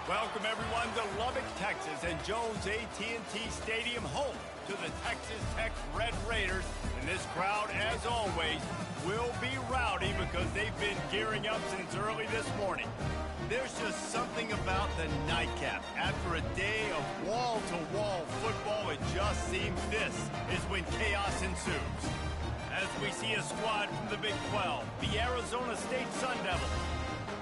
Welcome everyone to Lubbock, Texas, and Jones AT&T Stadium, home to the Texas Tech Red Raiders. And this crowd, as always, will be rowdy because they've been gearing up since early this morning. There's just something about the nightcap. After a day of wall-to-wall football, it just seems this is when chaos ensues. As we see a squad from the Big 12, the Arizona State Sun Devils,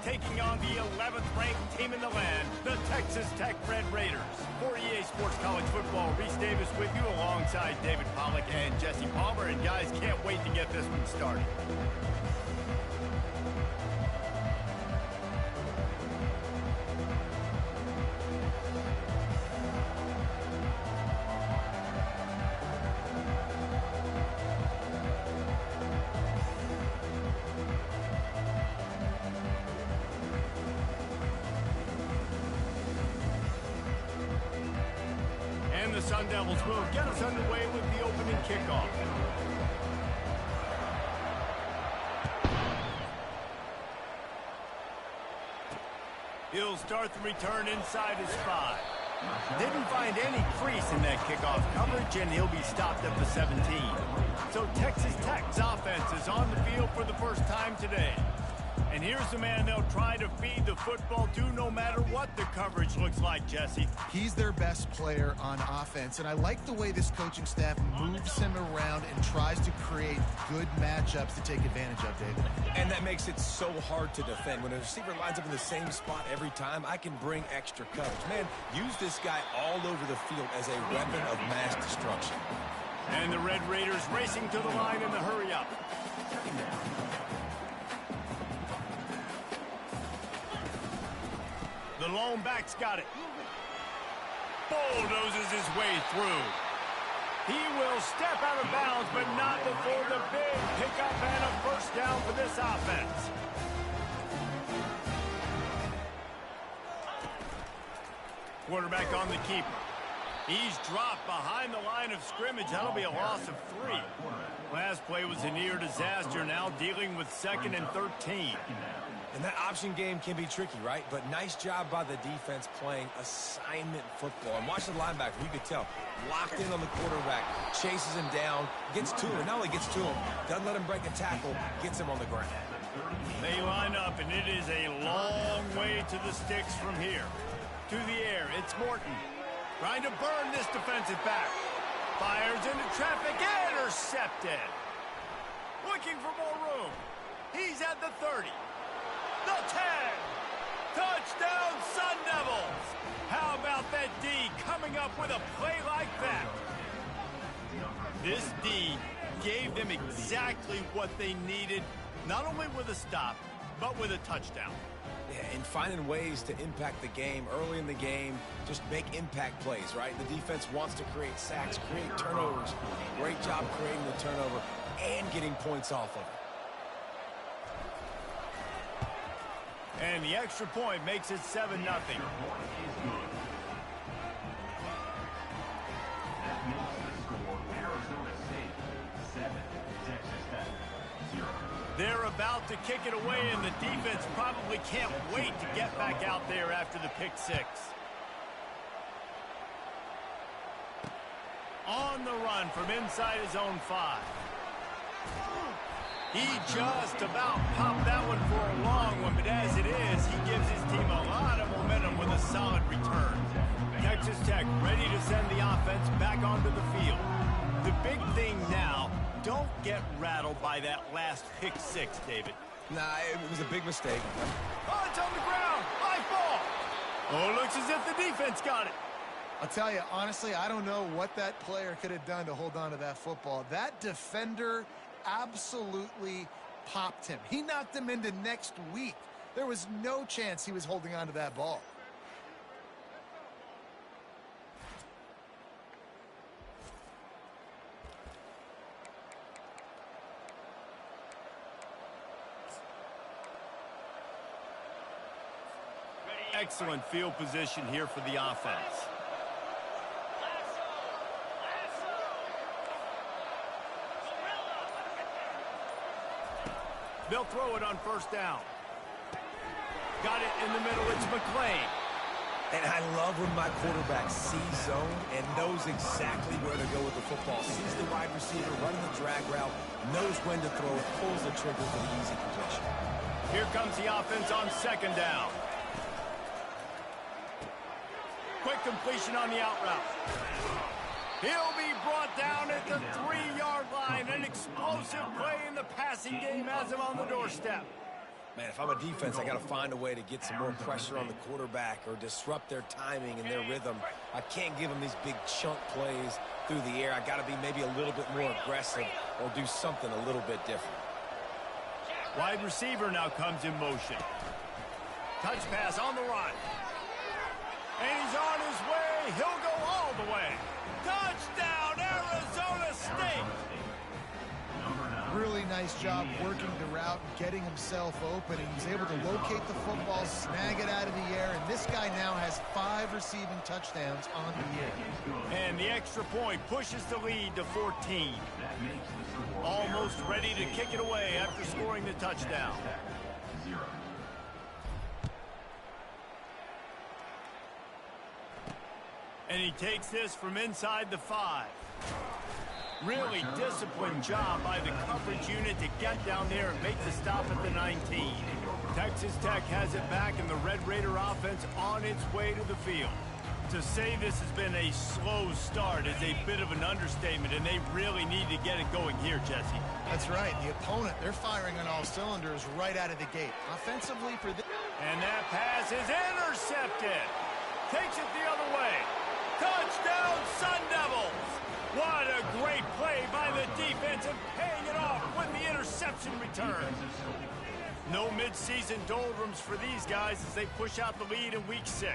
taking on the 11th-ranked team in the land, the Texas Tech Red Raiders. For EA Sports College Football, Reese Davis with you alongside David Pollack and Jesse Palmer. And guys, can't wait to get this one started. The Sun Devils will get us underway with the opening kickoff. He'll start the return inside his 5. Didn't find any crease in that kickoff coverage, and he'll be stopped at the 17. So Texas Tech's offense is on the field for the first time today. And here's the man they'll try to feed the football to no matter what the coverage looks like, Jesse. He's their best player on offense, and I like the way this coaching staff moves him around and tries to create good matchups to take advantage of, David. And that makes it so hard to defend. When a receiver lines up in the same spot every time, I can bring extra coverage. Man, use this guy all over the field as a weapon of mass destruction. And the Red Raiders racing to the line in the hurry-up. The lone back's got it. Bulldozes his way through. He will step out of bounds, but not before the big pickup and a first down for this offense. Quarterback on the keeper. He's dropped behind the line of scrimmage. That'll be a loss of 3. Last play was a near disaster, now dealing with 2nd and 13. And that option game can be tricky, right? But nice job by the defense playing assignment football. And watch the linebacker, you could tell, locked in on the quarterback, chases him down, gets to him, and not only gets to him, doesn't let him break a tackle, gets him on the ground. They line up, and it is a long way to the sticks from here. To the air, it's Morton. Trying to burn this defensive back. Fires into traffic, intercepted. Looking for more room. He's at the 30. The 10. Touchdown, Sun Devils. How about that D coming up with a play like that? This D gave them exactly what they needed, not only with a stop, but with a touchdown. Yeah, and finding ways to impact the game early in the game, just make impact plays, right? The defense wants to create sacks, create turnovers. Great job creating the turnover and getting points off of it. And the extra point makes it 7-0. They're about to kick it away, and the defense probably can't wait to get back out there after the pick 6. On the run from inside his own 5. He just about popped that one for a long one, but as it is, he gives his team a lot of momentum with a solid return. Texas Tech ready to send the offense back onto the field. The big thing now, don't get rattled by that last pick 6, David. Nah, it was a big mistake. Oh, it's on the ground. High ball. Oh, it looks as if the defense got it. I'll tell you, honestly, I don't know what that player could have done to hold on to that football. That defender absolutely popped him. He knocked him into next week. There was no chance he was holding on to that ball. Excellent field position here for the offense. They'll throw it on first down. Got it in the middle. It's McClain. And I love when my quarterback sees zone and knows exactly where to go with the football. Sees the wide receiver running the drag route, knows when to throw, pulls the trigger for the easy completion. Here comes the offense on second down. Quick completion on the out route. He'll be brought down at the 3-yard line. An explosive play in the passing game has him on the doorstep. Man, if I'm a defense, I got to find a way to get some more pressure on the quarterback or disrupt their timing and their rhythm. I can't give them these big chunk plays through the air. I got to be maybe a little bit more aggressive or do something a little bit different. Wide receiver now comes in motion. Touch pass on the run. And he's on his way. He'll go all the way. Touchdown, Arizona State! Really nice job working the route and getting himself open. And he's able to locate the football, snag it out of the air, and this guy now has 5 receiving touchdowns on the year. And the extra point pushes the lead to 14. Almost ready to kick it away after scoring the touchdown. And he takes this from inside the 5. Really disciplined job by the coverage unit to get down there and make the stop at the 19. Texas Tech has it back, and the Red Raider offense on its way to the field. To say this has been a slow start is a bit of an understatement, and they really need to get it going here, Jesse. That's right. The opponent, they're firing on all cylinders right out of the gate. Offensively for this. And that pass is intercepted. Takes it the other way. Touchdown, Sun Devils! What a great play by the defense and paying it off when the interception returns. No midseason doldrums for these guys as they push out the lead in week 6.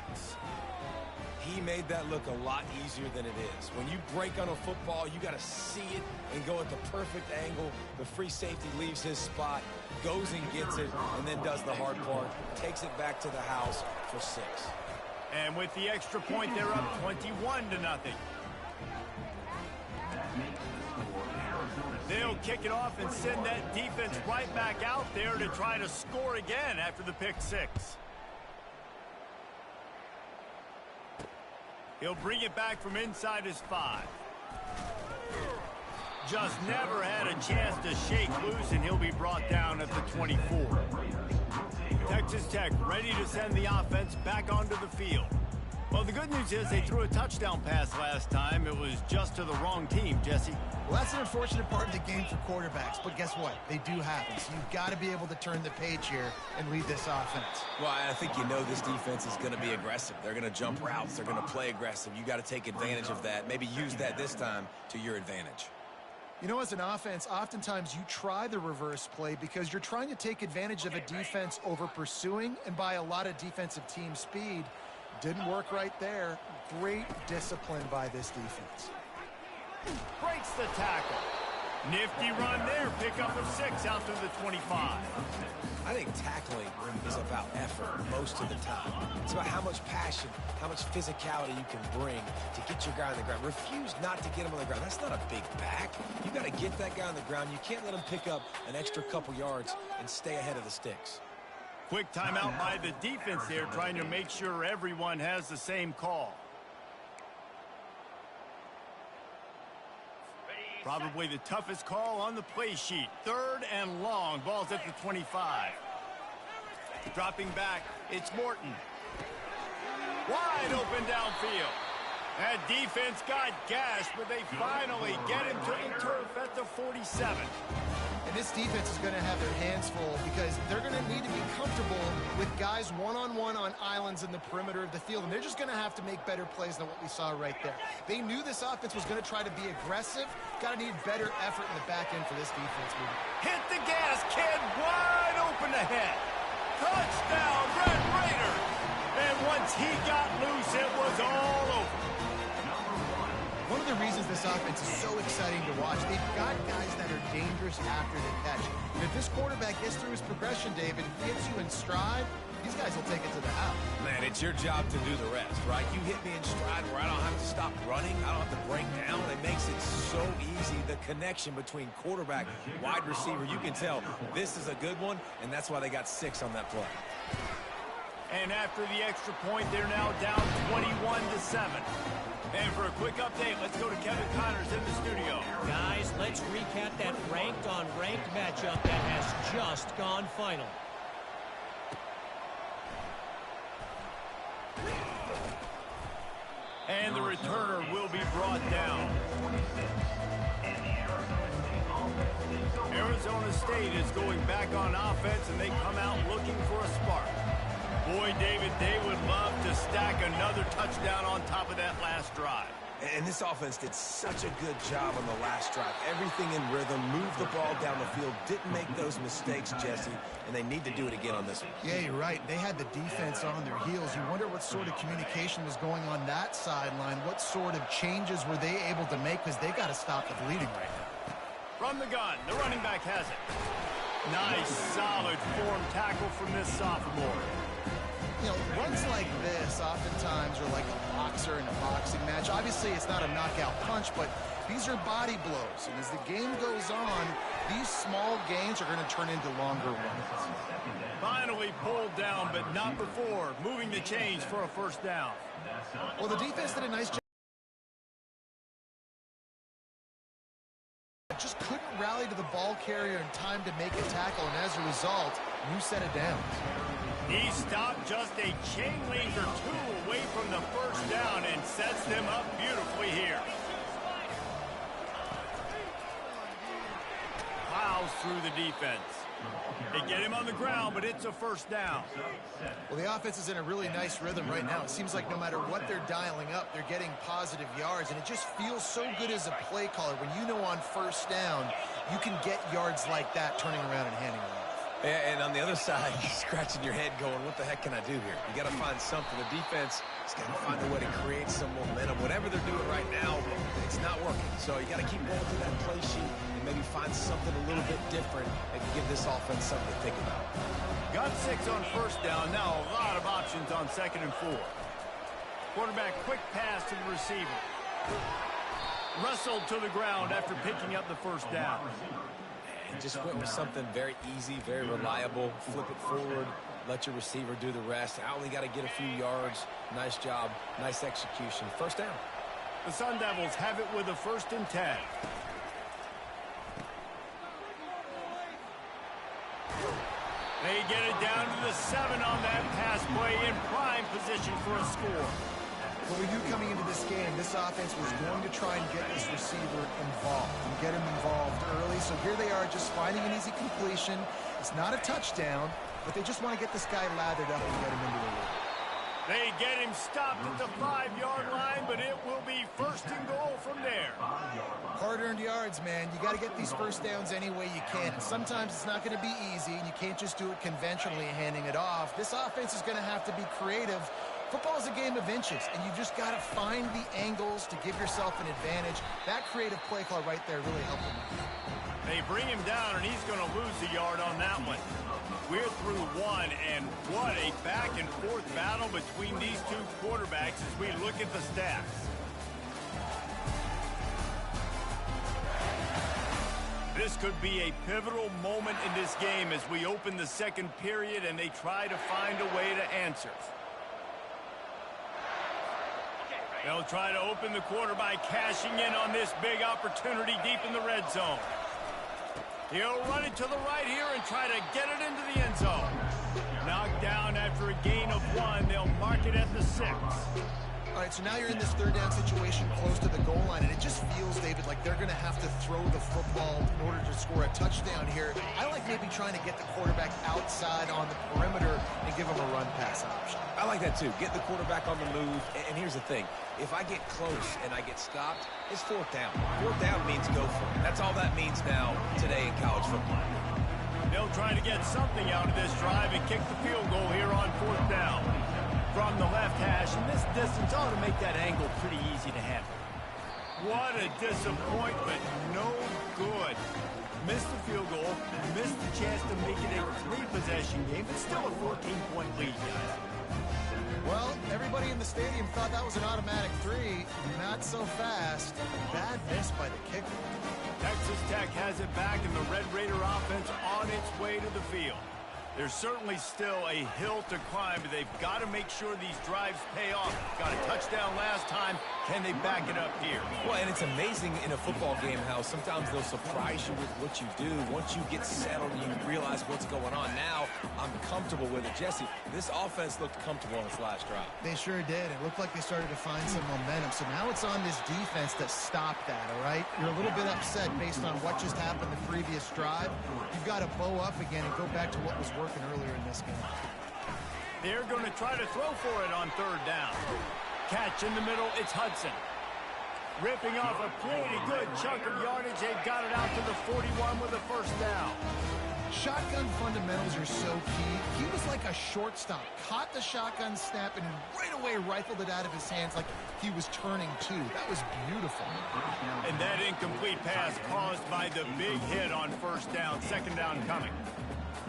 He made that look a lot easier than it is. When you break on a football, you got to see it and go at the perfect angle. The free safety leaves his spot, goes and gets it, and then does the hard part, takes it back to the house for 6. And with the extra point, they're up 21-0. They'll kick it off and send that defense right back out there to try to score again after the pick 6. He'll bring it back from inside his 5. Just never had a chance to shake loose, and he'll be brought down at the 24. Texas Tech ready to send the offense back onto the field. Well, the good news is they threw a touchdown pass last time. It was just to the wrong team, Jesse. Well, that's an unfortunate part of the game for quarterbacks, but guess what? They do happen. So you've got to be able to turn the page here and lead this offense. Well, I think you know this defense is going to be aggressive. They're going to jump routes. They're going to play aggressive. You got to take advantage of that. Maybe use that this time to your advantage. You know, as an offense, oftentimes you try the reverse play because you're trying to take advantage of a defense over pursuing and by a lot of defensive team speed. Didn't work right there. Great discipline by this defense. Breaks the tackle. Nifty run there. Pickup of 6 out to the 25. I think tackling is about effort most of the time. It's about how much passion, how much physicality you can bring to get your guy on the ground. Refuse not to get him on the ground. That's not a big back. You got to get that guy on the ground. You can't let him pick up an extra couple yards and stay ahead of the sticks. Quick timeout by the defense there, trying to make sure everyone has the same call. Probably the toughest call on the play sheet. 3rd and long. Ball's at the 25. Dropping back, it's Morton. Wide open downfield. That defense got gashed, but they finally get him to the turf at the 47. And this defense is going to have their hands full because they're going to need to be comfortable with guys one-on-one on islands in the perimeter of the field. And they're just going to have to make better plays than what we saw right there. They knew this offense was going to try to be aggressive. Got to need better effort in the back end for this defense movement. Hit the gas, kid. Wide open ahead. Touchdown, Red Raiders. And once he got loose, it was all over. One of the reasons this offense is so exciting to watch, they've got guys that are dangerous after the catch. And if this quarterback gets through his progression, David, gets you in stride, these guys will take it to the house. Man, it's your job to do the rest, right? You hit me in stride where I don't have to stop running. I don't have to break down. It makes it so easy. The connection between quarterback, wide receiver, you can tell this is a good one, and that's why they got 6 on that play. And after the extra point, they're now down 21-7. And for a quick update, let's go to Kevin Connors in the studio. Guys, let's recap that ranked-on-ranked matchup that has just gone final. And the returner will be brought down. Arizona State is going back on offense, and they come out looking for a spark. Boy, David, they would love to stack another touchdown on top of that last drive. And this offense did such a good job on the last drive. Everything in rhythm, moved the ball down the field, didn't make those mistakes, Jesse, and they need to do it again on this one. Yeah, you're right. They had the defense on their heels. You wonder what sort of communication was going on that sideline. What sort of changes were they able to make, because they got to stop the bleeding right now. From the gun, the running back has it. Nice, solid form tackle from this sophomore. You know, runs like this oftentimes are like a boxer in a boxing match. Obviously, it's not a knockout punch, but these are body blows. And as the game goes on, these small gains are going to turn into longer ones. Finally pulled down, but not before. Moving the chains for a first down. Well, the defense did a nice job. Just couldn't rally to the ball carrier in time to make a tackle, and as a result, new set of downs. He stopped just a chain link or two away from the first down and sets them up beautifully here. Plows through the defense. They get him on the ground, but it's a first down. Well, the offense is in a really nice rhythm right now. It seems like no matter what they're dialing up, they're getting positive yards, and it just feels so good as a play caller when you know on first down you can get yards like that turning around and handing it off. And on the other side, you're scratching your head going, what the heck can I do here? You got to find something. The defense has got to find a way to create some momentum. Whatever they're doing right now, it's not working. So you got to keep going through that play sheet and maybe find something a little bit different that can give this offense something to think about. Got 6 on first down. Now a lot of options on 2nd and 4. Quarterback quick pass to the receiver. Wrestled to the ground after picking up the first down. Just went with something very easy, very reliable. Flip it forward, let your receiver do the rest. I only got to get a few yards. Nice job, nice execution. First down. The Sun Devils have it with a 1st and 10. They get it down to the 7 on that pass play, in prime position for a score. Well, we knew coming into this game, this offense was going to try and get this receiver involved and get him involved early. So here they are just finding an easy completion. It's not a touchdown, but they just want to get this guy lathered up and get him into the lead. They get him stopped at the 5-yard line, but it will be 1st and goal from there. Hard-earned yards, man. You got to get these first downs any way you can. And sometimes it's not going to be easy, and you can't just do it conventionally handing it off. This offense is going to have to be creative. Football is a game of inches, and you've just got to find the angles to give yourself an advantage. That creative play call right there really helped them. They bring him down, and he's going to lose a yard on that one. We're through 1, and what a back-and-forth battle between these two quarterbacks as we look at the stats. This could be a pivotal moment in this game as we open the 2nd period and they try to find a way to answer. They'll try to open the quarter by cashing in on this big opportunity deep in the red zone. He'll run it to the right here and try to get it into the end zone. Knocked down after a gain of 1. They'll mark it at the 6. All right, so now you're in this 3rd down situation close to the goal line, and it just feels, David, like they're going to have to throw the football in order to score a touchdown here. I like maybe trying to get the quarterback outside on the perimeter and give him a run-pass option. I like that, too. Get the quarterback on the move. And here's the thing. If I get close and I get stopped, it's 4th down. 4th down means go for it. That's all that means now today in college football. They'll try to get something out of this drive and kick the field goal here on 4th down. From the left hash, and this distance ought to make that angle pretty easy to handle. What a disappointment. No good. Missed the field goal, missed the chance to make it a 3-possession game, but still a 14-point lead, guys. Well, everybody in the stadium thought that was an automatic 3. Not so fast. Bad miss by the kicker. Texas Tech has it back, and the Red Raider offense on its way to the field. There's certainly still a hill to climb, but they've got to make sure these drives pay off. Got a touchdown last time. Can they back it up here? Well, and it's amazing in a football game how sometimes they'll surprise you with what you do. Once you get settled, you realize what's going on. Now, I'm comfortable with it. Jesse, this offense looked comfortable on its last drive. They sure did. It looked like they started to find some momentum. So now it's on this defense to stop that, all right? You're a little bit upset based on what just happened the previous drive. You've got to bow up again and go back to what was working earlier in this game. They're going to try to throw for it on third down. Catch in the middle, it's Hudson. Ripping off a pretty good chunk of yardage. They've got it out to the 41 with a first down. Shotgun fundamentals are so key. He was like a shortstop. Caught the shotgun snap and right away rifled it out of his hands like he was turning two. That was beautiful. And that incomplete pass caused by the big hit on first down. Second down coming.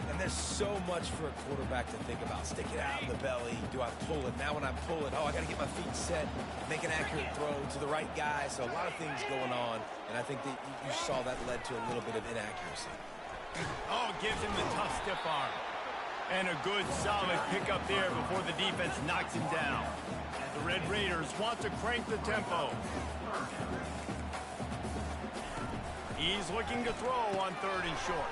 And there's so much for a quarterback to think about. Stick it out of the belly. Do I pull it? Now when I pull it, I got to get my feet set, make an accurate throw to the right guy. So a lot of things going on, and I think that you saw that led to a little bit of inaccuracy. Oh, gives him the tough stiff arm. And a good solid pickup there before the defense knocks him down. The Red Raiders want to crank the tempo. He's looking to throw on third and short.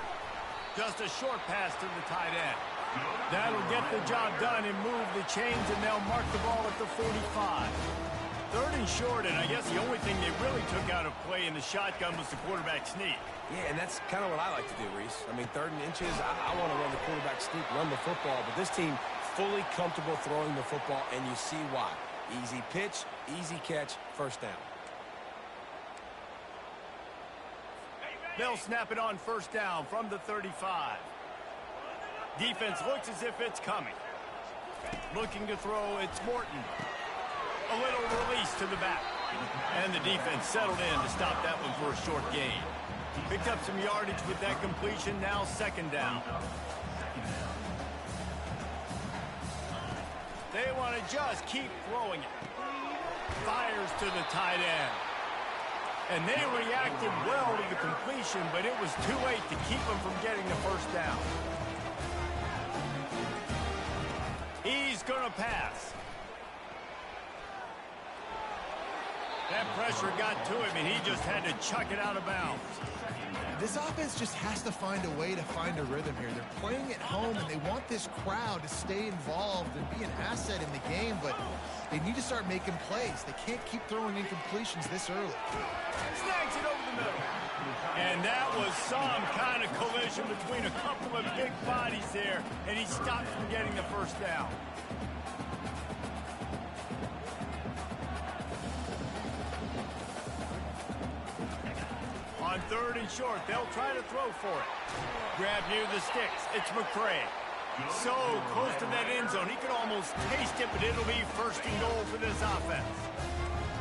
Just a short pass to the tight end. That'll get the job done and move the chains, and they'll mark the ball at the 45. Third and short, and I guess the only thing they really took out of play in the shotgun was the quarterback sneak. Yeah, and that's kind of what I like to do, Reese. I mean, third and inches, I want to run the quarterback sneak, run the football, but this team fully comfortable throwing the football, and you see why. Easy pitch, easy catch, first down. They'll snap it on first down from the 35. Defense looks as if it's coming. Looking to throw, it's Morton. A little release to the back. And the defense settled in to stop that one for a short gain. Picked up some yardage with that completion, now second down. They want to just keep throwing it. Fires to the tight end. And they reacted well to the completion, but it was too late to keep them from getting the first down. He's going to pass. That pressure got to him, and he just had to chuck it out of bounds. This offense just has to find a way to find a rhythm here. They're playing at home, and they want this crowd to stay involved and be an asset in the game, but they need to start making plays. They can't keep throwing incompletions this early. Snags it over the middle. And that was some kind of collision between a couple of big bodies there, and he stopped from getting the first down. On third and short, they'll try to throw for it. Grab near the sticks. It's McCray. So close to that end zone. He could almost taste it, but it'll be first and goal for this offense.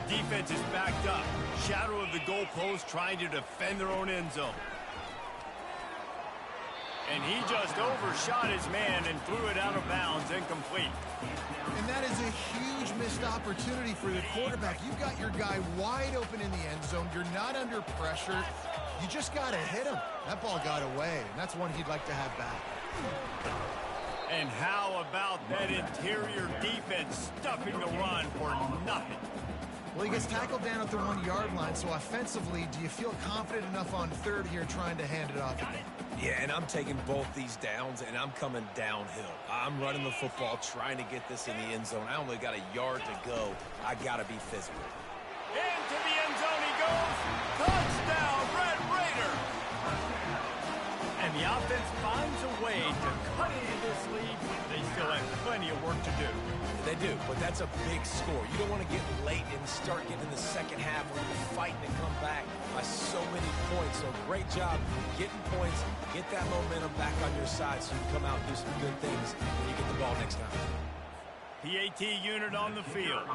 Defense is backed up. Shadow of the goalpost trying to defend their own end zone. And he just overshot his man and threw it out of bounds, incomplete. And that is a huge missed opportunity for the quarterback. You've got your guy wide open in the end zone. You're not under pressure. You just got to hit him. That ball got away, and that's one he'd like to have back. And how about that interior defense stuffing the run for nothing? Well, he gets tackled down at the 1 yard line, so offensively, do you feel confident enough on third here trying to hand it off again? Yeah, and I'm taking both these downs, and I'm coming downhill. I'm running the football, trying to get this in the end zone. I only got a yard to go. I got to be physical. Into the end zone he goes. Touchdown, Red Raider. And the offense finds a way to cut into this lead. They still have plenty of work to do. They do, but that's a big score. You don't want to get late and start getting in the second half where you're fighting and come back by so many points. So great job getting points, get that momentum back on your side so you can come out and do some good things when you get the ball next time. PAT unit on the field.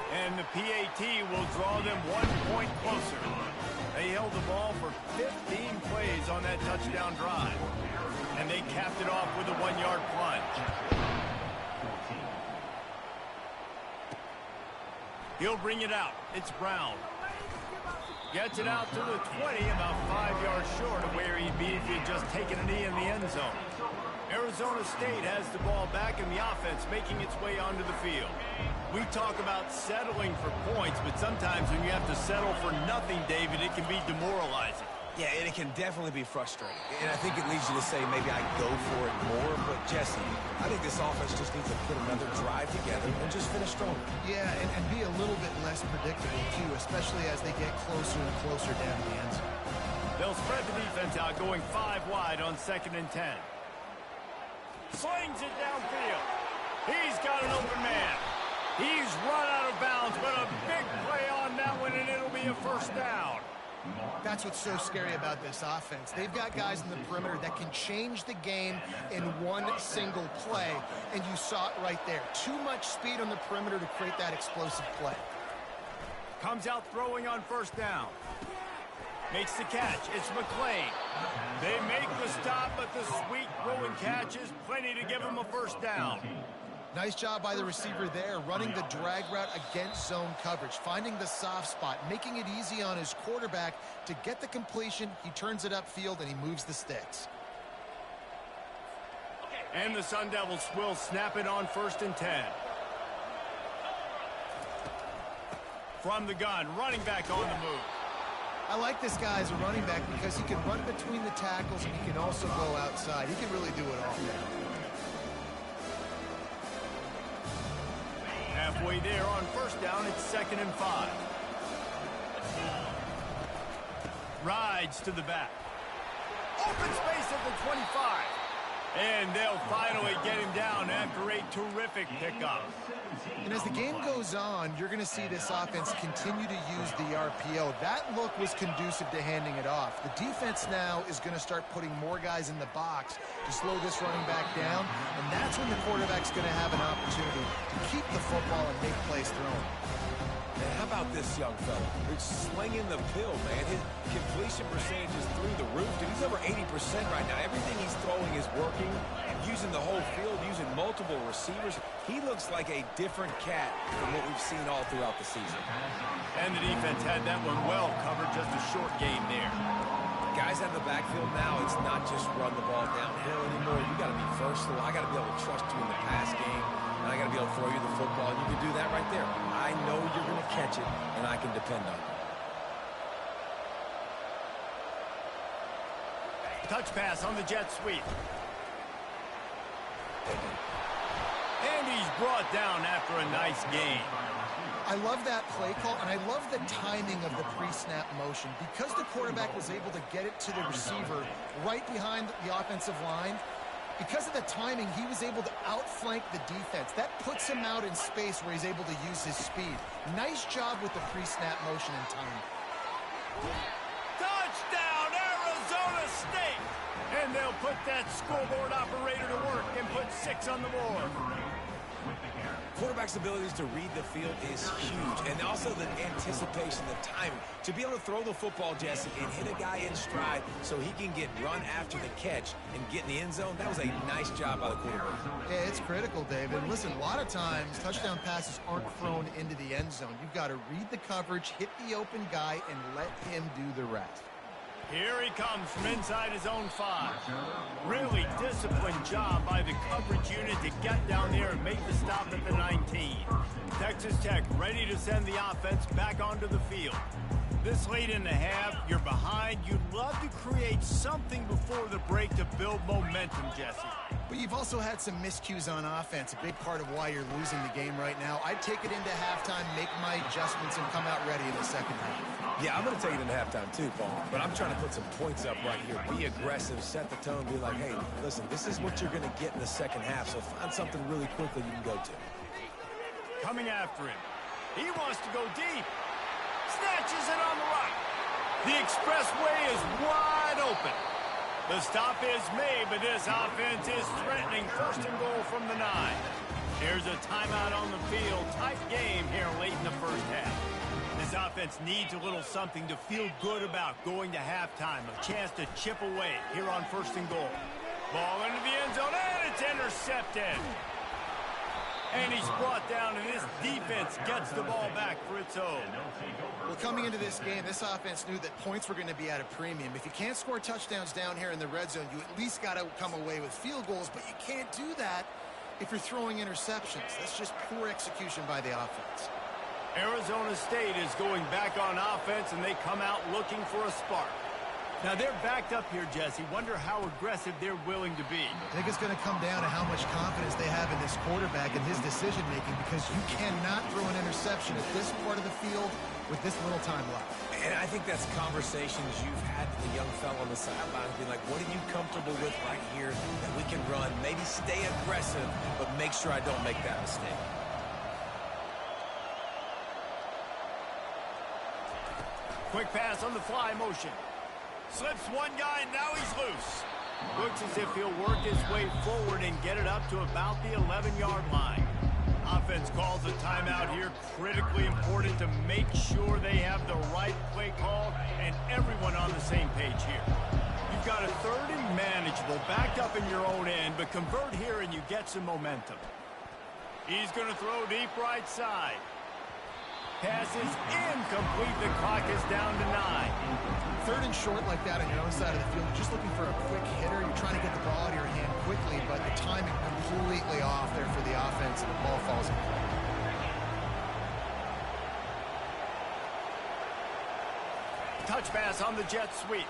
And the PAT will draw them 1 point closer. They held the ball for 15 plays on that touchdown drive. And they capped it off with a 1 yard plunge. He'll bring it out. It's Brown. Gets it out to the 20, about 5 yards short of where he'd be if he had just taken a knee in the end zone. Arizona State has the ball back in the offense, making its way onto the field. We talk about settling for points, but sometimes when you have to settle for nothing, David, it can be demoralizing. Yeah, and it can definitely be frustrating. And I think it leads you to say maybe I go for it more. But, Jesse, I think this offense just needs to put another drive together and just finish strong. Yeah, and be a little bit less predictable, too, especially as they get closer and closer down the end zone. They'll spread the defense out, going 5 wide on 2nd and 10. Slings it downfield. He's got an open man. He's run out of bounds, but a big play on that one, and it'll be a first down. That's what's so scary about this offense. They've got guys in the perimeter that can change the game in one single play, and you saw it right there. Too much speed on the perimeter to create that explosive play. Comes out throwing on first down. Makes the catch. It's McClain. They make the stop, but the sweet throwing catch is plenty to give him a first down. Nice job by the receiver there, running the drag route against zone coverage, finding the soft spot, making it easy on his quarterback to get the completion. He turns it upfield, and he moves the sticks. And the Sun Devils will snap it on 1st and 10. From the gun, running back on the move. I like this guy as a running back because he can run between the tackles, and he can also go outside. He can really do it all. Halfway there on first down, it's 2nd and 5. Rides to the back. Open space at the 25. And they'll finally get him down after a terrific pickup. And as the game goes on, you're going to see this offense continue to use the RPO. That look was conducive to handing it off. The defense now is going to start putting more guys in the box to slow this running back down, and that's when the quarterback's going to have an opportunity to keep the football and make plays thrown. Man, how about this young fella? He's slinging the pill, man. His completion percentage is through the roof. Dude, he's over 80% right now. Everything he's throwing is working, using the whole field, using multiple receivers. He looks like a different cat from what we've seen all throughout the season. And the defense had that one well covered, just a short gain there. Guys out of the backfield now, it's not just run the ball downhill anymore. You got to be versatile. I got to be able to trust you in the pass game. And I got to be able to throw you the football, and you can do that right there. I know you're going to catch it, and I can depend on it. Touch pass on the jet sweep. And he's brought down after a nice gain. I love that play call, and I love the timing of the pre-snap motion. Because the quarterback was able to get it to the receiver right behind the offensive line, because of the timing, he was able to outflank the defense. That puts him out in space where he's able to use his speed. Nice job with the pre-snap motion and timing. Touchdown, Arizona State! And they'll put that scoreboard operator to work and put 6 on the board. Quarterback's abilities to read the field is huge, and also the anticipation, the timing. To be able to throw the football, Jesse, and hit a guy in stride so he can get run after the catch and get in the end zone, that was a nice job by the quarterback. Yeah, it's critical, David. Listen, a lot of times, touchdown passes aren't thrown into the end zone. You've got to read the coverage, hit the open guy, and let him do the rest. Here he comes from inside his own 5. Really disciplined job by the coverage unit to get down there and make the stop at the 19. Texas Tech ready to send the offense back onto the field. This late in the half, you're behind. You'd love to create something before the break to build momentum, Jesse. But you've also had some miscues on offense, a big part of why you're losing the game right now. I'd take it into halftime, make my adjustments, and come out ready in the second half. Yeah, I'm going to take it into halftime too, Paul. But I'm trying to put some points up right here. Be aggressive, set the tone, be like, hey, listen, this is what you're going to get in the second half, so find something really quickly you can go to. Coming after him. He wants to go deep. Snatches it on the right. The expressway is wide open. The stop is made, but this offense is threatening 1st and goal from the 9. Here's a timeout on the field. Tight game here late in the first half. This offense needs a little something to feel good about going to halftime. A chance to chip away here on 1st and goal. Ball into the end zone, and it's intercepted. And he's brought down, and this defense gets the ball back for its own. Well, coming into this game, this offense knew that points were going to be at a premium. If you can't score touchdowns down here in the red zone, you at least got to come away with field goals, but you can't do that if you're throwing interceptions. That's just poor execution by the offense. Arizona State is going back on offense, and they come out looking for a spark. Now, they're backed up here, Jesse. Wonder how aggressive they're willing to be. I think it's going to come down to how much confidence they have in this quarterback and his decision-making, because you cannot throw an interception at this part of the field with this little time left. And I think that's conversations you've had with the young fellow on the sideline, being like, what are you comfortable with right here that we can run? Maybe stay aggressive, but make sure I don't make that mistake. Quick pass on the fly motion. Slips one guy, and now he's loose. Looks as if he'll work his way forward and get it up to about the 11-yard line. Offense calls a timeout here. Critically important to make sure they have the right play call and everyone on the same page here. You've got a third and manageable, backed up in your own end, but convert here and you get some momentum. He's going to throw deep right side. Pass is incomplete. The clock is down to 9. Third and short like that on your own side of the field, you're just looking for a quick hitter. You're trying to get the ball out of your hand quickly, but the timing completely off there for the offense, and the ball falls in play. Touch pass on the jet sweep.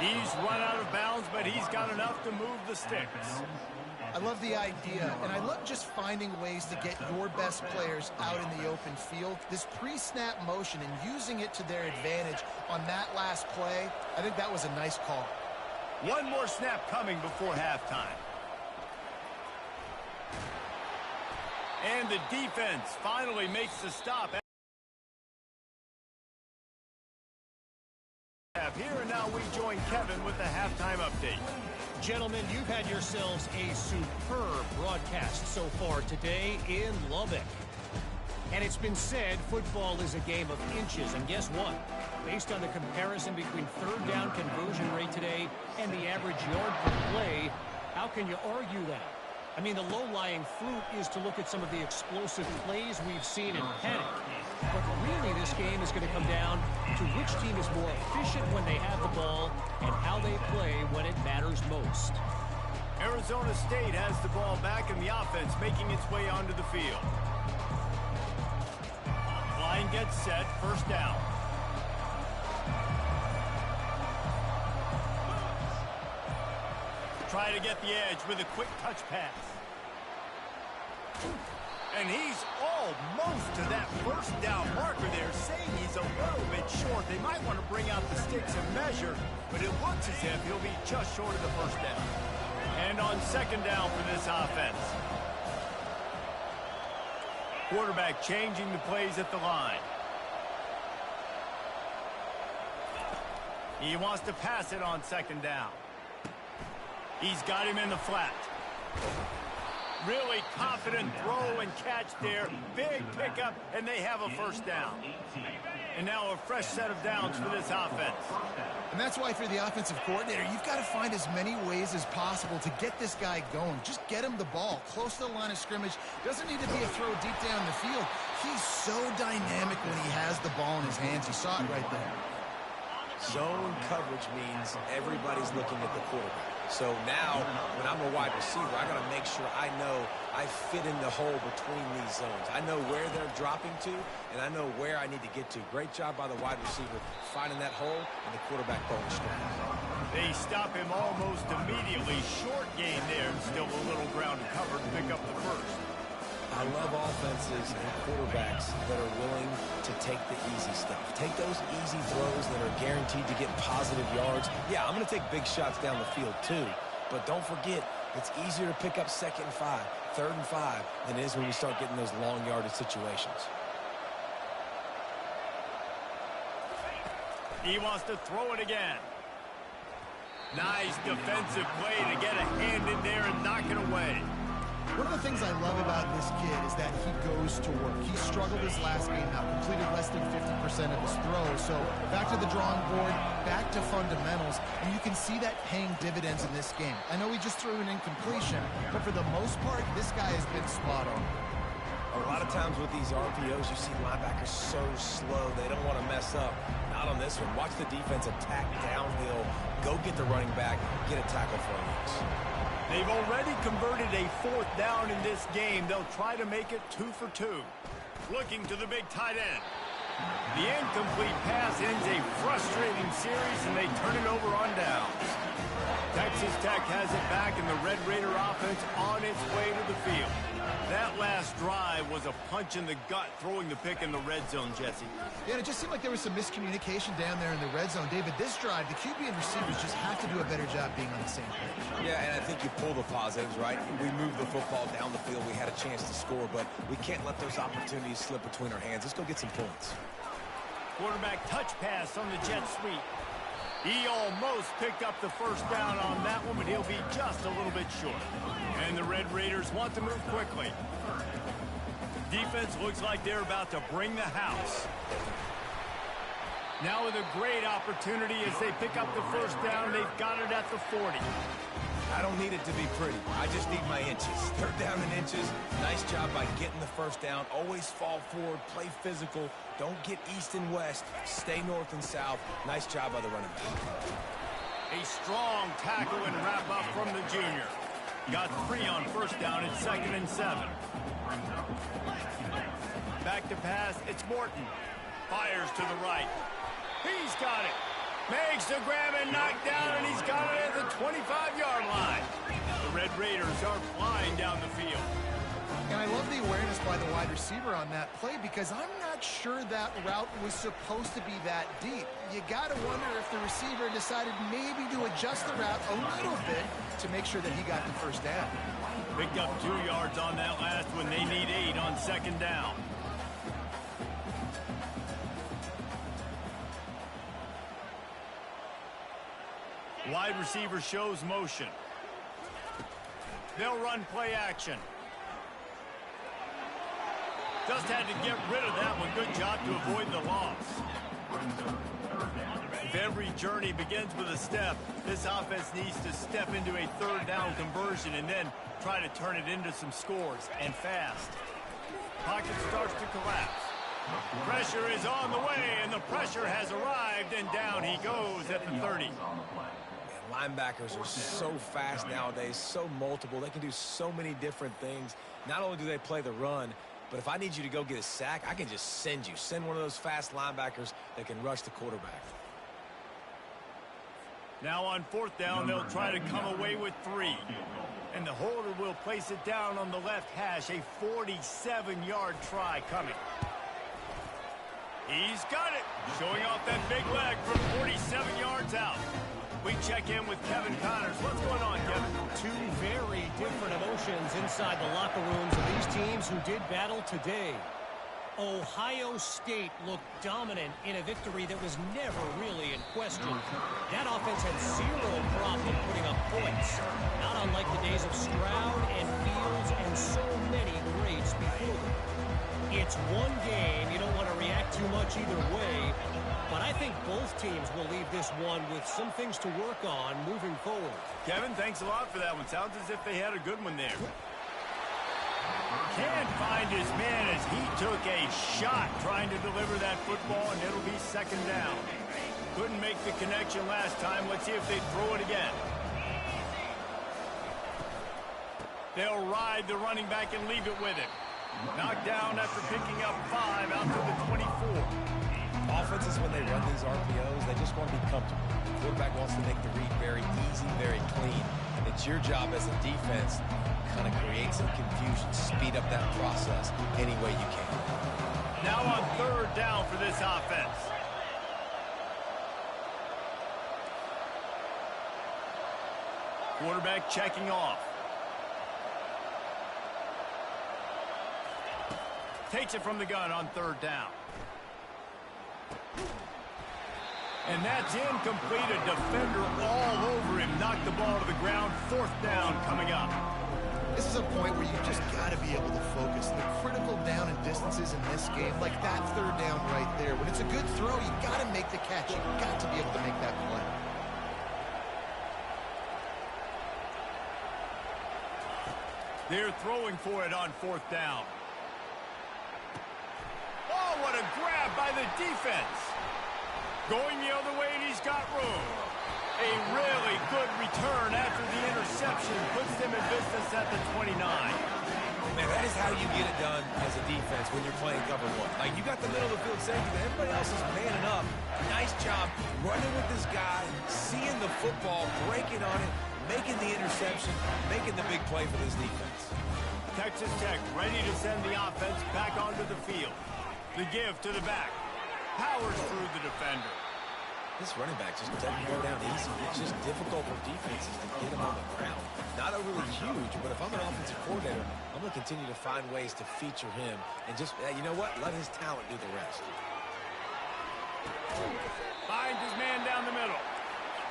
He's run out of bounds, but he's got enough to move the sticks. I love the idea, and I love just finding ways to get your best players out in the open field. This pre-snap motion and using it to their advantage on that last play, I think that was a nice call. One more snap coming before halftime. And the defense finally makes the stop. Here and now we join Kevin with the halftime update. Gentlemen, you've had yourselves a superb broadcast so far today in Lubbock. And it's been said football is a game of inches. And guess what? Based on the comparison between third down conversion rate today and the average yard per play, how can you argue that? I mean, the low-lying fruit is to look at some of the explosive plays we've seen in panic. But really, this game is going to come down to which team is more efficient when they have the ball and how they play when it matters most. Arizona State has the ball back and the offense making its way onto the field. Line gets set, first down. Try to get the edge with a quick touch pass. And he's almost to that first down marker there, saying he's a little bit short. They might want to bring out the sticks and measure, but it looks as if he'll be just short of the first down. And on second down for this offense. Quarterback changing the plays at the line. He wants to pass it on second down. He's got him in the flat. Really confident throw and catch there. Big pickup, and they have a first down. And now a fresh set of downs for this offense. And that's why for the offensive coordinator, you've got to find as many ways as possible to get this guy going. Just get him the ball close to the line of scrimmage. Doesn't need to be a throw deep down the field. He's so dynamic when he has the ball in his hands. You saw it right there. Zone coverage means everybody's looking at the quarterback. So now, when I'm a wide receiver, I got to make sure I know I fit in the hole between these zones. I know where they're dropping to, and I know where I need to get to. Great job by the wide receiver finding that hole, and the quarterback pulling straight. They stop him almost immediately. Short gain there, and still a little ground to cover to pick up the first. I love offenses and quarterbacks that are willing to take the easy stuff. Take those easy throws that are guaranteed to get positive yards. Yeah, I'm going to take big shots down the field too. But don't forget, it's easier to pick up second and 5, third and 5 than it is when we start getting those long yardage situations. He wants to throw it again. Nice defensive play to get a hand in there and knock it away. One of the things I love about this kid is that he goes to work. He struggled his last game out, completed less than 50% of his throws. So back to the drawing board, back to fundamentals, and you can see that paying dividends in this game. I know he just threw an incompletion, but for the most part, this guy has been spot on. A lot of times with these RPOs, you see linebackers so slow, they don't want to mess up. Not on this one. Watch the defense attack downhill, go get the running back, get a tackle for a loss. They've already converted a 4th down in this game. They'll try to make it 2 for 2. Looking to the big tight end. The incomplete pass ends a frustrating series, and they turn it over on downs. Texas Tech has it back, and the Red Raider offense on its way to the field. That last drive was a punch in the gut, throwing the pick in the red zone, Jesse. Yeah, it just seemed like there was some miscommunication down there in the red zone. David, this drive, the QB and receivers just have to do a better job being on the same page. Yeah, and I think you pull the positives, right? We moved the football down the field. We had a chance to score, but we can't let those opportunities slip between our hands. Let's go get some points. Quarterback touch pass on the jet sweep. He almost picked up the first down on that one, but he'll be just a little bit short. And the Red Raiders want to move quickly. Defense looks like they're about to bring the house. Now with a great opportunity as they pick up the first down, they've got it at the 40. I don't need it to be pretty. I just need my inches. 3rd down in inches. Nice job by getting the first down. Always fall forward, play physical. Don't get east and west. Stay north and south. Nice job by the running back. A strong tackle and wrap up from the junior. Got 3 on first down. It's 2nd and 7. Back to pass. It's Morton. Fires to the right. He's got it. Makes the grab and knock down, and he's got it at the 25-yard line. The Red Raiders are flying down the field. And I love the awareness by the wide receiver on that play because I'm not sure that route was supposed to be that deep. You got to wonder if the receiver decided maybe to adjust the route a little bit to make sure that he got the first down. Picked up 2 yards on that last one. They need 8 on 2nd down. Wide receiver shows motion. They'll run play action. Just had to get rid of that one. Good job to avoid the loss. If every journey begins with a step, this offense needs to step into a 3rd down conversion and then try to turn it into some scores, and fast. Pocket starts to collapse. Pressure is on the way, and the pressure has arrived, and down he goes at the 30. Linebackers are so fast nowadays, so multiple. They can do so many different things. Not only do they play the run, but if I need you to go get a sack, I can just send you. Send one of those fast linebackers that can rush the quarterback. Now on 4th down, they'll try to come away with 3. And the holder will place it down on the left hash. A 47-yard try coming. He's got it. Showing off that big leg from 47 yards out. We check in with Kevin Connors. What's going on, Kevin? 2 very different emotions inside the locker rooms of these teams who did battle today. Ohio State looked dominant in a victory that was never really in question. That offense had 0 problem putting up points, not unlike the days of Stroud and Fields and so many greats before them. It's one game. You don't want to react too much either way. But I think both teams will leave this one with some things to work on moving forward. Kevin, thanks a lot for that one. Sounds as if they had a good one there. Can't find his man as he took a shot trying to deliver that football, and it'll be 2nd down. Couldn't make the connection last time. Let's see if they throw it again. They'll ride the running back and leave it with him. Knocked down after picking up 5 out to the 24. Offenses, when they run these RPOs, they just want to be comfortable. The quarterback wants to make the read very easy, very clean. It's your job as a defense to kind of create some confusion, speed up that process any way you can. Now on 3rd down for this offense. Quarterback checking off. Takes it from the gun on 3rd down. And that's incomplete. A defender all over him. Knocked the ball to the ground. 4th down coming up. This is a point where you just got to be able to focus. The critical down and distances in this game, like that third down right there. When it's a good throw, you got to make the catch. You got to be able to make that play. They're throwing for it on 4th down. Oh, what a grab by the defense. Going the other way, and he's got room. A really good return after the interception puts them in business at the 29. Man, that is how you get it done as a defense when you're playing cover one. Like, you got the middle of the field safety, but everybody else is manning up. Nice job running with this guy, seeing the football, breaking on it, making the interception, making the big play for this defense. Texas Tech ready to send the offense back onto the field. The give to the back. Powers through the defender. This running back just doesn't go down easy. It's just difficult for defenses to get him on the ground. Not overly huge, but if I'm an offensive coordinator, I'm going to continue to find ways to feature him and just, you know what, let his talent do the rest. Finds his man down the middle.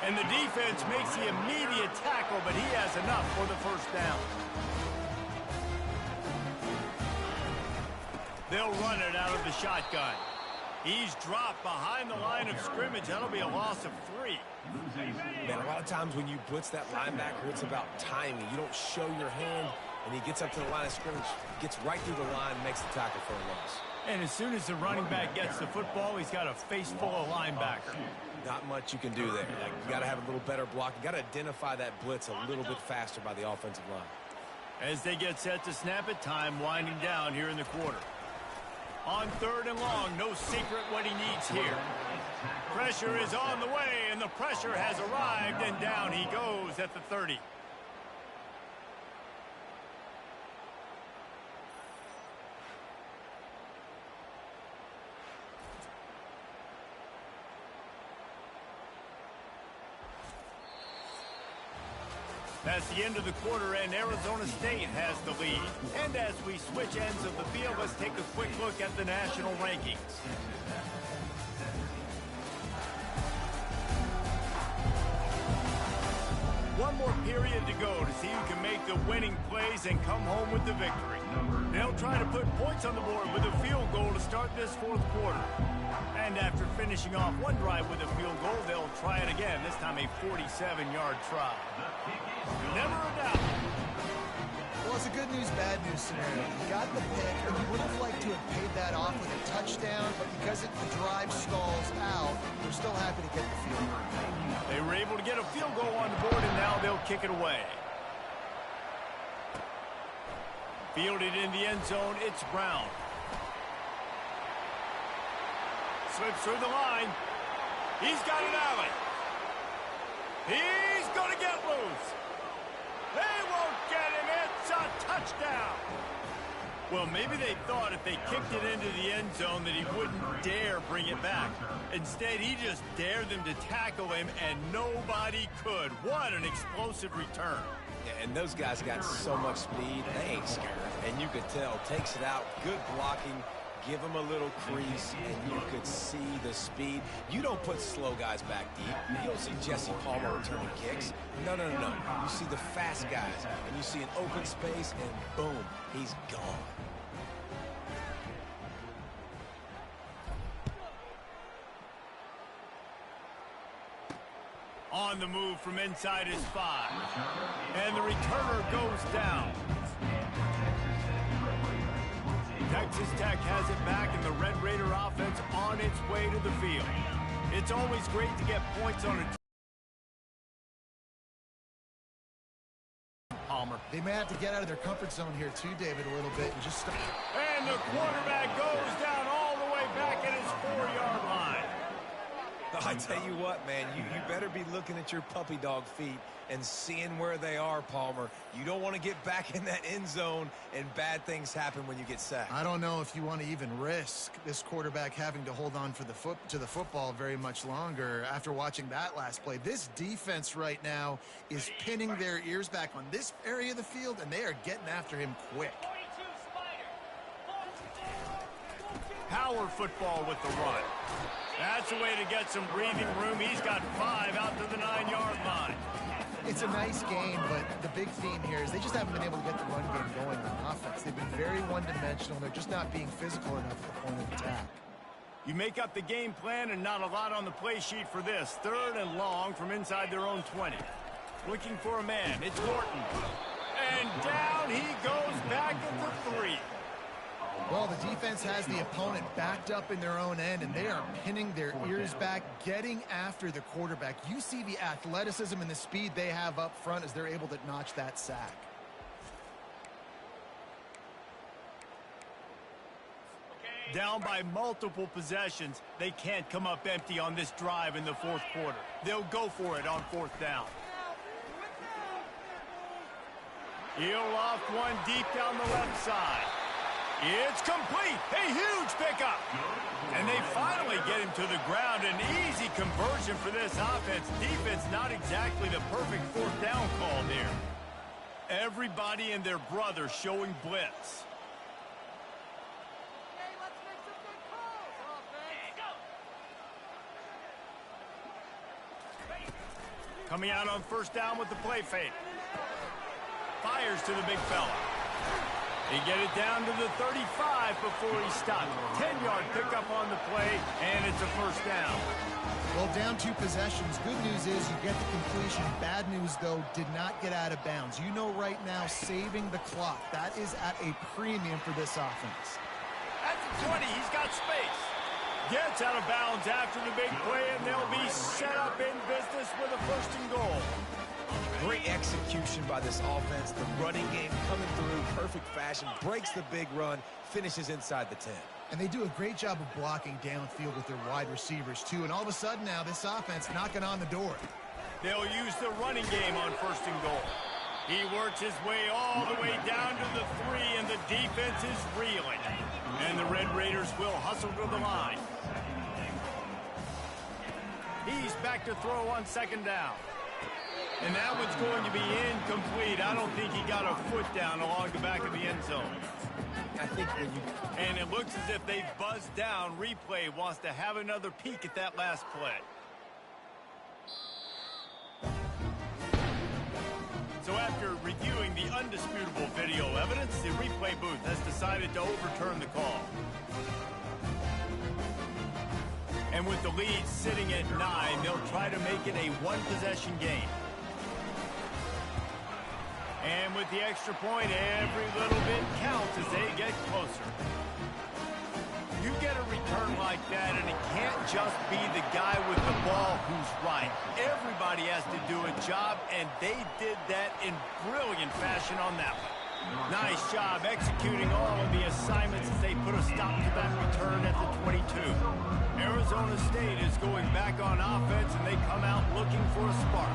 And the defense makes the immediate tackle, but he has enough for the first down. They'll run it out of the shotgun. He's dropped behind the line of scrimmage. That'll be a loss of 3. Man, a lot of times when you blitz that linebacker, it's about timing. You don't show your hand, and he gets up to the line of scrimmage, gets right through the line, makes the tackle for a loss. And as soon as the running back gets the football, he's got a face full of linebacker. Not much you can do there. Like, you got to have a little better block. You got to identify that blitz a little bit faster by the offensive line. As they get set to snap it, time winding down here in the quarter. On 3rd and long, no secret what he needs here. Pressure is on the way, and the pressure has arrived, and down he goes at the 30. That's the end of the quarter, and Arizona State has the lead. And as we switch ends of the field, let's take a quick look at the national rankings. One more period to go to see who can make the winning plays and come home with the victory. They'll try to put points on the board with a field goal to start this 4th quarter. And after finishing off one drive with a field goal, they'll try it again, this time a 47-yard try. Never a doubt. Well, it's a good news, bad news scenario. You got the pick, and you would have liked to have paid that off with a touchdown, but because the drive stalls out, they're still happy to get the field goal. They were able to get a field goal on the board, and now they'll kick it away. Fielded in the end zone, it's Brown. Slips through the line. He's got an alley. He's going to get loose. They won't get him. It's a touchdown. Well, maybe they thought if they kicked it into the end zone that he wouldn't dare bring it back. Instead, he just dared them to tackle him, and nobody could. What an explosive return. Yeah, and those guys got so much speed, they ain't scared. And you could tell, takes it out, good blocking, give him a little crease, and you could see the speed. You don't put slow guys back deep. You don't see Jesse Palmer returning kicks. No. You see the fast guys, and you see an open space, and boom, he's gone. On the move from inside his 5. And the returner goes down. Texas Tech has it back, and the Red Raider offense on its way to the field. It's always great to get points on a Palmer. They may have to get out of their comfort zone here too, David, a little bit and just stop. And the quarterback goes down all the way back at his 4-yard line. I tell you what, man, you better be looking at your puppy dog feet and seeing where they are, Palmer. You don't want to get back in that end zone and bad things happen when you get sacked. I don't know if you want to even risk this quarterback having to hold on for to the football very much longer after watching that last play. This defense right now is pinning their ears back on this area of the field, and they are getting after him quick. power football with the run. That's a way to get some breathing room. He's got 5 out to the 9-yard line. It's a nice game, but the big theme here is they just haven't been able to get the run game going on offense. They've been very one-dimensional. They're just not being physical enough at the point of attack. You make up the game plan and not a lot on the play sheet for this. 3rd and long from inside their own 20. Looking for a man. It's Norton. And down he goes back at the 3. Well, the defense has the opponent backed up in their own end, and they are pinning their ears back, getting after the quarterback. You see the athleticism and the speed they have up front as they're able to notch that sack. Down by multiple possessions, they can't come up empty on this drive in the 4th quarter. They'll go for it on 4th down. He'll loft one deep down the left side. It's complete. A huge pickup. And they finally get him to the ground. An easy conversion for this offense. Defense not exactly the perfect 4th down call there. Everybody and their brother showing blitz. Coming out on 1st down with the play fake. Fires to the big fella. They get it down to the 35 before he stopped. 10-yard pickup on the play, and it's a 1st down. Well, down 2 possessions. Good news is you get the completion. Bad news, though, did not get out of bounds. You know right now, saving the clock. That is at a premium for this offense. At the 20, he's got space. Gets out of bounds after the big play, and they'll be set up in business with a 1st and goal. Great execution by this offense. The running game coming through, perfect fashion, breaks the big run, finishes inside the 10. And they do a great job of blocking downfield with their wide receivers, too. And all of a sudden now, this offense knocking on the door. They'll use the running game on 1st and goal. He works his way all the way down to the 3, and the defense is reeling. And the Red Raiders will hustle to the line. He's back to throw on 2nd down. And that one's going to be incomplete. I don't think he got a foot down along the back of the end zone. I think when you... And it looks as if they've buzzed down. Replay wants to have another peek at that last play. So after reviewing the undisputable video evidence, the replay booth has decided to overturn the call. And with the lead sitting at 9, they'll try to make it a 1-possession game. And with the extra point, every little bit counts as they get closer. You get a return like that, and it can't just be the guy with the ball who's right. Everybody has to do a job, and they did that in brilliant fashion on that one. Nice job executing all of the assignments as they put a stop to that return at the 22. Arizona State is going back on offense, and they come out looking for a spark.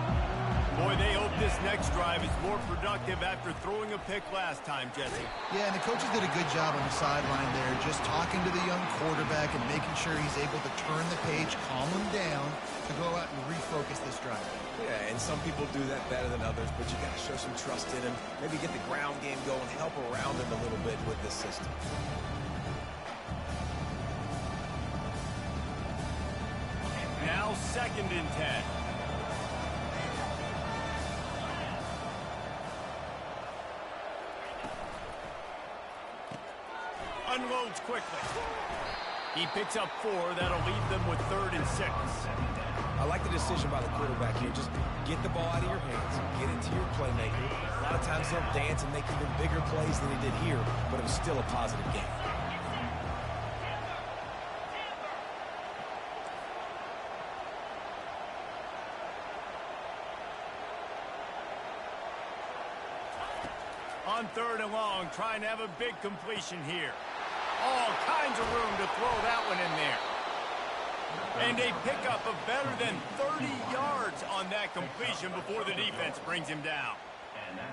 Boy, they hope this next drive is more productive after throwing a pick last time, Jesse. Yeah, and the coaches did a good job on the sideline there, just talking to the young quarterback and making sure he's able to turn the page, calm him down, to go out and refocus this drive. Yeah, and some people do that better than others, but you got to show some trust in him. Maybe get the ground game going, help around him a little bit with this system. Now 2nd and 10. Unloads quickly. He picks up 4. That'll leave them with 3rd and 6. I like the decision by the quarterback here. Just get the ball out of your hands. Get it to your playmaker. A lot of times they'll dance and make even bigger plays than he did here, but it was still a positive game. On 3rd and long, trying to have a big completion here. All kinds of room to throw that one in there. And a pickup of better than 30 yards on that completion before the defense brings him down.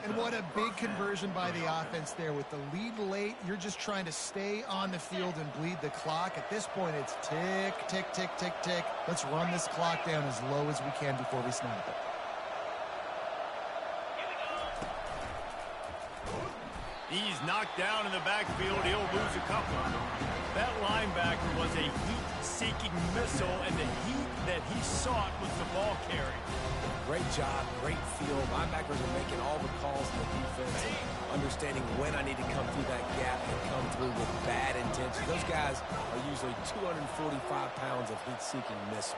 And what a big conversion by the offense there. With the lead late, you're just trying to stay on the field and bleed the clock. At this point, it's tick, tick, tick, tick, tick. Let's run this clock down as low as we can before we snap it. He's knocked down in the backfield. He'll lose a couple. That linebacker was a heat-seeking missile, and the heat that he sought was the ball carry. Great job, great feel. Linebackers are making all the calls in the defense, understanding when I need to come through that gap and come through with bad intention. Those guys are usually 245 pounds of heat-seeking missile.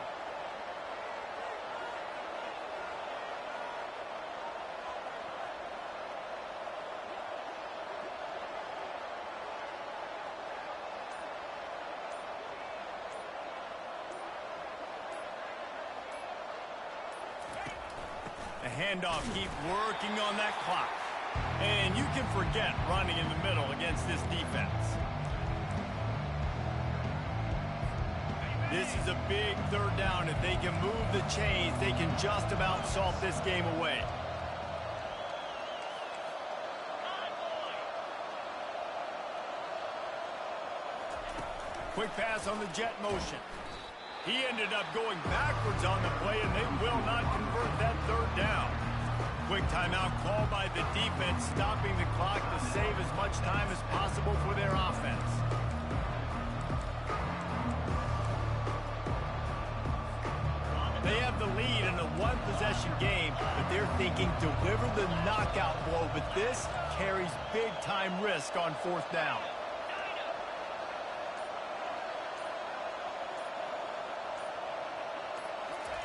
The handoff, keep working on that clock. And you can forget running in the middle against this defense. This is a big third down. If they can move the chains, they can just about salt this game away. Quick pass on the jet motion. He ended up going backwards on the play, and they will not convert that third down. Quick timeout called by the defense, stopping the clock to save as much time as possible for their offense. They have the lead in a one-possession game, but they're thinking deliver the knockout blow, but this carries big-time risk on fourth down.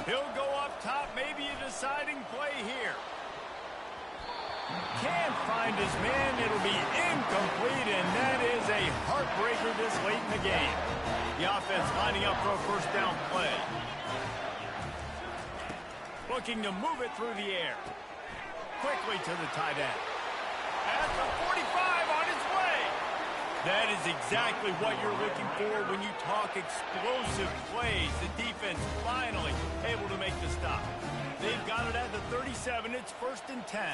He'll go up top, maybe a deciding play here. Can't find his man. It'll be incomplete, and that is a heartbreaker this late in the game. The offense lining up for a first down play. Looking to move it through the air. Quickly to the tight end. At the 45 on his way. That is exactly what you're looking for when you talk explosive plays. The defense finally able to make the stop. They've got it at the 37. It's 1st and 10.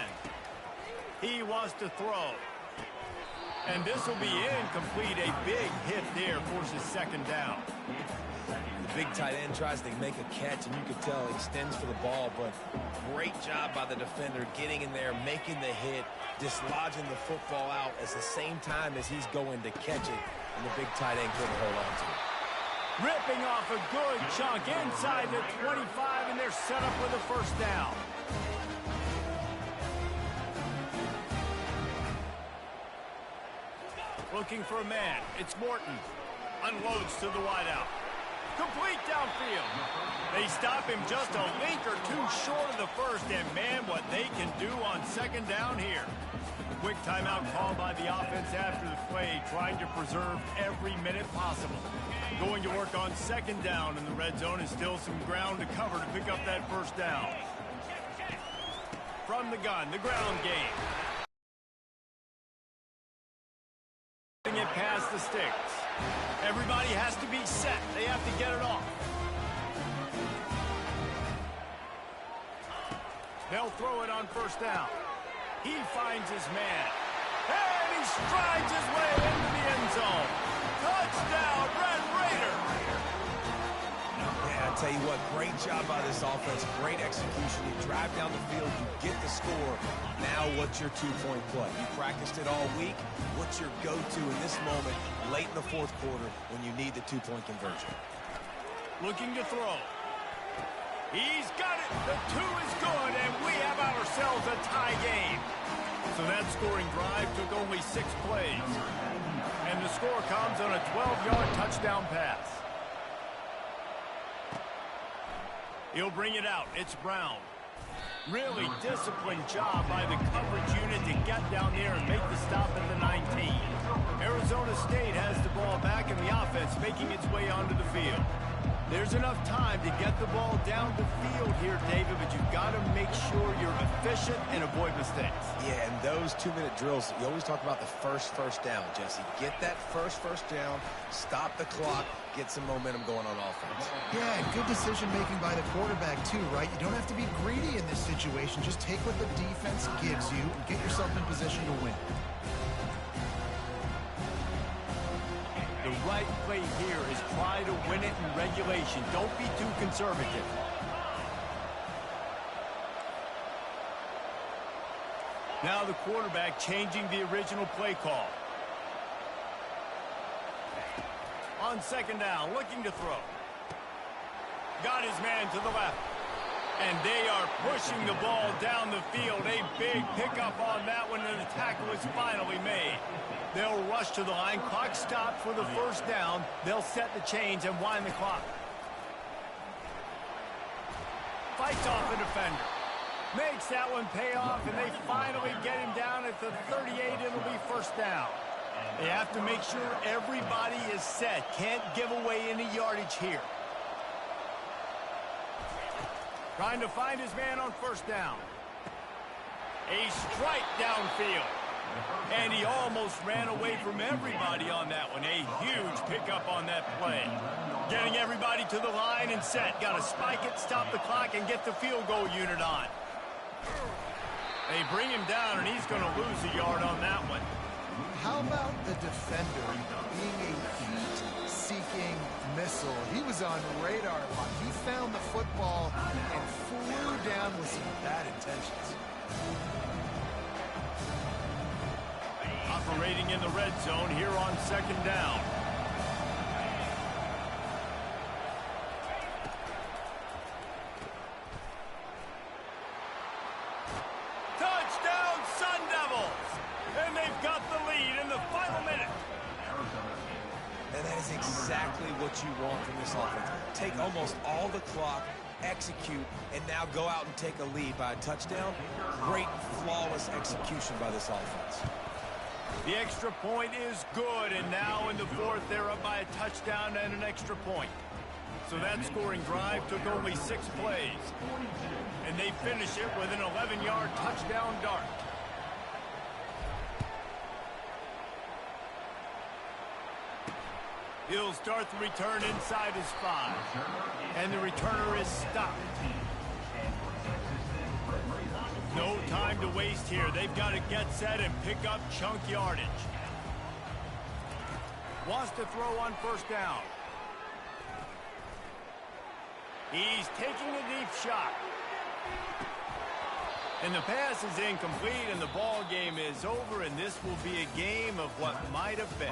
He wants to throw. And this will be incomplete. A big hit there forces second down. The big tight end tries to make a catch, and you can tell he extends for the ball, but great job by the defender getting in there, making the hit, dislodging the football out at the same time as he's going to catch it, and the big tight end couldn't hold on to it. Ripping off a good chunk inside the 25, and they're set up with a first down. Looking for a man. It's Morton. Unloads to the wideout. Complete downfield. They stop him just a link or two short of the first, and man, what they can do on second down here. Quick timeout called by the offense after the play, trying to preserve every minute possible. Going to work on second down, and the red zone is still some ground to cover to pick up that first down. From the gun, the ground game. It past the sticks. Everybody has to be set. They have to get it off. They'll throw it on first down. He finds his man. And he strides his way into the end zone. Touchdown, Red Raider. Yeah, I tell you what, great job by this offense. Great execution. You drive down the field, you get the score. Now what's your two-point play? You practiced it all week. What's your go-to in this moment late in the fourth quarter when you need the two-point conversion? Looking to throw. He's got it. The two is good, and we have ourselves a tie game. So that scoring drive took only 6 plays. And the score comes on a 12-yard touchdown pass. He'll bring it out. It's Brown. Really disciplined job by the coverage unit to get down there and make the stop at the 19. Arizona State has the ball back in the offense, making its way onto the field. There's enough time to get the ball down the field here, David, but you've got to make sure you're efficient and avoid mistakes. Yeah, and those 2-minute drills, you always talk about the first down, Jesse. Get that first down, stop the clock, get some momentum going on offense. Yeah, and good decision-making by the quarterback, too, right? You don't have to be greedy in this situation. Just take what the defense gives you and get yourself in position to win. The right play here is try to win it in regulation. Don't be too conservative. Now the quarterback changing the original play call. On second down, looking to throw. Got his man to the left. And they are pushing the ball down the field. A big pickup on that one, and the tackle is finally made. They'll rush to the line. Clock stopped for the first down. They'll set the chains and wind the clock. Fights off the defender. Makes that one pay off, and they finally get him down at the 38. It'll be first down. They have to make sure everybody is set. Can't give away any yardage here. Trying to find his man on first down. A strike downfield. And he almost ran away from everybody on that one. A huge pickup on that play. Getting everybody to the line and set. Got to spike it, stop the clock, and get the field goal unit on. They bring him down, and he's going to lose a yard on that one. How about the defender being a heat-seeking missile? He was on radar lock. He found the football and flew down with some bad intentions. Operating in the red zone here on second down. Touchdown, Sun Devils! And they've got the lead in the final minute. And that is exactly what you want from this offense. Take almost all the clock, execute, and now go out and take a lead by a touchdown. Great, flawless execution by this offense. The extra point is good, and now in the fourth, they're up by a touchdown and an extra point. So that scoring drive took only 6 plays. And they finish it with an 11-yard touchdown dart. He'll start the return inside his 5. And the returner is stopped. No time to waste here. They've got to get set and pick up chunk yardage. Wants to throw on first down. He's taking a deep shot. And the pass is incomplete, and the ball game is over, and this will be a game of what might have been.